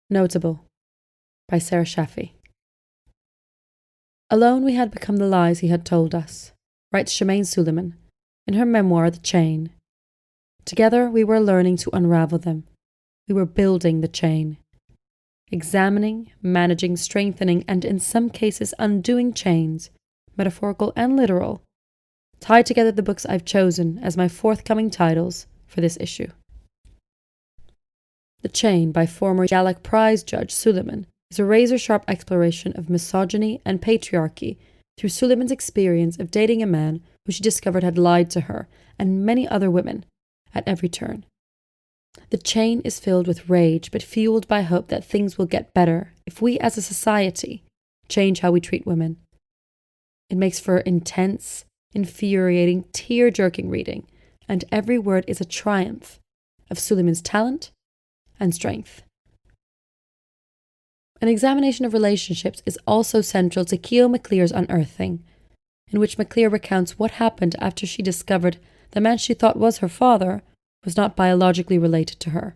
Notable by Sarah Shaffi. Alone we had become the lies he had told us, writes Shemaine Suleiman in her memoir The Chain. Together we were learning to unravel them. We were building the chain. Examining, managing, strengthening, and in some cases undoing chains, metaphorical and literal, tied together the books I've chosen as my forthcoming titles for this issue. The Chain by former Gallic Prize Judge Suleiman is a razor-sharp exploration of misogyny and patriarchy through Suleiman's experience of dating a man who she discovered had lied to her and many other women at every turn. The Chain is filled with rage but fueled by hope that things will get better if we as a society change how we treat women. It makes for intense, infuriating, tear-jerking reading, and every word is a triumph of Suleiman's talent and strength. An examination of relationships is also central to Keo McClear's Unearthing, in which McClear recounts what happened after she discovered the man she thought was her father was not biologically related to her.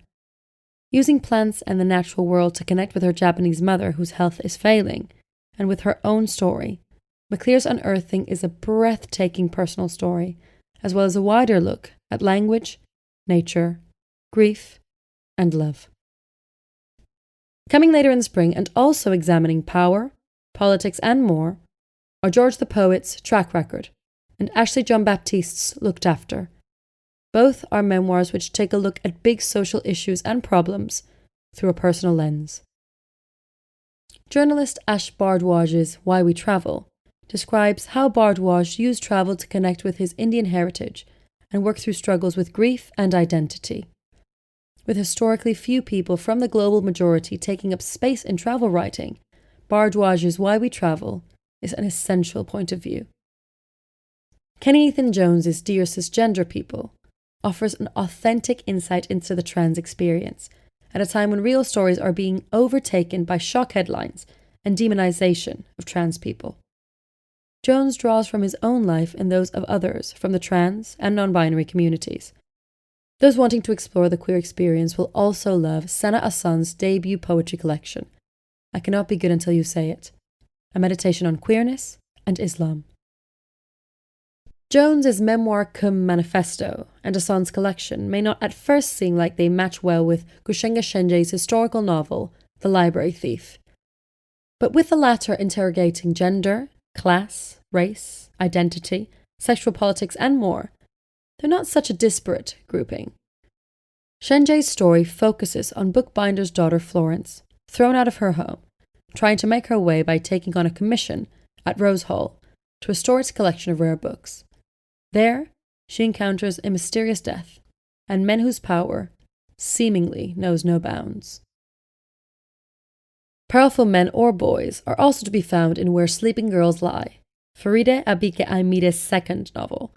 Using plants and the natural world to connect with her Japanese mother whose health is failing, and with her own story, McClear's Unearthing is a breathtaking personal story, as well as a wider look at language, nature, grief, and love. Coming later in spring and also examining power, politics, and more are George the Poet's Track Record and Ashley John Baptiste's Looked After. Both are memoirs which take a look at big social issues and problems through a personal lens. Journalist Ash Bardwaj's Why We Travel describes how Bardwaj used travel to connect with his Indian heritage and work through struggles with grief and identity. With historically few people from the global majority taking up space in travel writing, Bardwaj's Why We Travel is an essential point of view. Kenny Ethan Jones's Dear Cisgender People offers an authentic insight into the trans experience at a time when real stories are being overtaken by shock headlines and demonization of trans people. Jones draws from his own life and those of others from the trans and non-binary communities. Those wanting to explore the queer experience will also love Sana Ahsan's debut poetry collection, I Cannot Be Good Until You Say It, a meditation on queerness and Islam. Jones's memoir cum manifesto and Ahsan's collection may not at first seem like they match well with Gushenga Shenje's historical novel, The Library Thief. But with the latter interrogating gender, class, race, identity, sexual politics, and more, they're not such a disparate grouping. Shenje's story focuses on bookbinder's daughter Florence, thrown out of her home, trying to make her way by taking on a commission at Rose Hall to restore its collection of rare books. There, she encounters a mysterious death and men whose power seemingly knows no bounds. Powerful men or boys are also to be found in Where Sleeping Girls Lie, Faride Abike Aimede's second novel.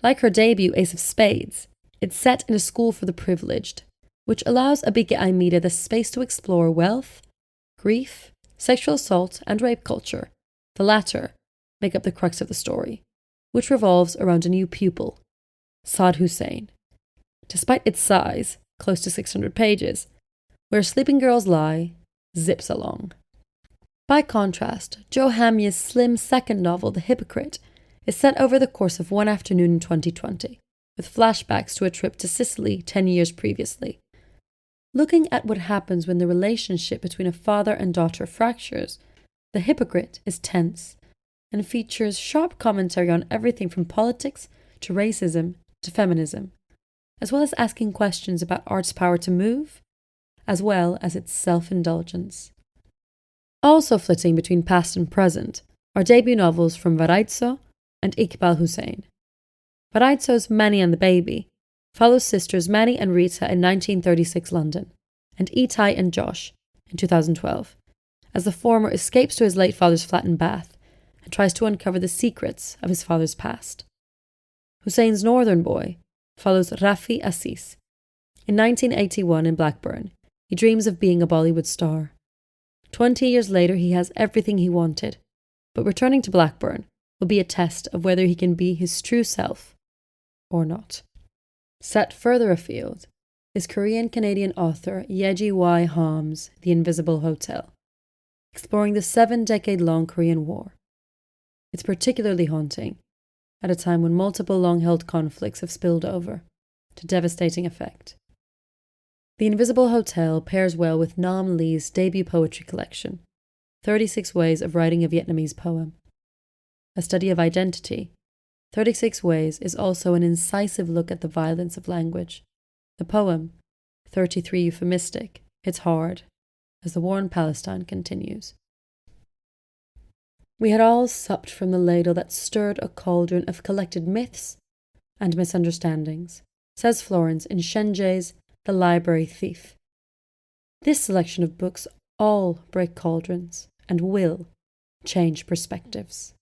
Like her debut Ace of Spades, it's set in a school for the privileged, which allows Abike Aimede the space to explore wealth, grief, sexual assault, and rape culture. The latter make up the crux of the story, which revolves around a new pupil, Saad Hussein. Despite its size, close to 600 pages, Where Sleeping Girls Lie zips along. By contrast, Joe Hamya's slim second novel, The Hypocrite, is set over the course of one afternoon in 2020, with flashbacks to a trip to Sicily 10 years previously. Looking at what happens when the relationship between a father and daughter fractures, The Hypocrite is tense and features sharp commentary on everything from politics to racism to feminism, as well as asking questions about art's power to move, as well as its self-indulgence. Also flitting between past and present are debut novels from Varaitso and Iqbal Hussein. Varaitso's Manny and the Baby follows sisters Manny and Rita in 1936 London, and Itai and Josh in 2012, as the former escapes to his late father's flat in Bath and tries to uncover the secrets of his father's past. Hussein's Northern Boy follows Rafi Assis. In 1981 in Blackburn, he dreams of being a Bollywood star. 20 years later, he has everything he wanted, but returning to Blackburn will be a test of whether he can be his true self or not. Set further afield is Korean-Canadian author Yeji Y. Ham's The Invisible Hotel, exploring the 7-decade-long Korean War. It's particularly haunting at a time when multiple long-held conflicts have spilled over to devastating effect. The Invisible Hotel pairs well with Nam Lee's debut poetry collection, 36 Ways of Writing a Vietnamese Poem. A study of identity, 36 Ways is also an incisive look at the violence of language. The poem, 33 Euphemistic, hits hard as the war in Palestine continues. We had all supped from the ladle that stirred a cauldron of collected myths and misunderstandings, says Florence in Shenjie's The Library Thief. This selection of books all break cauldrons and will change perspectives.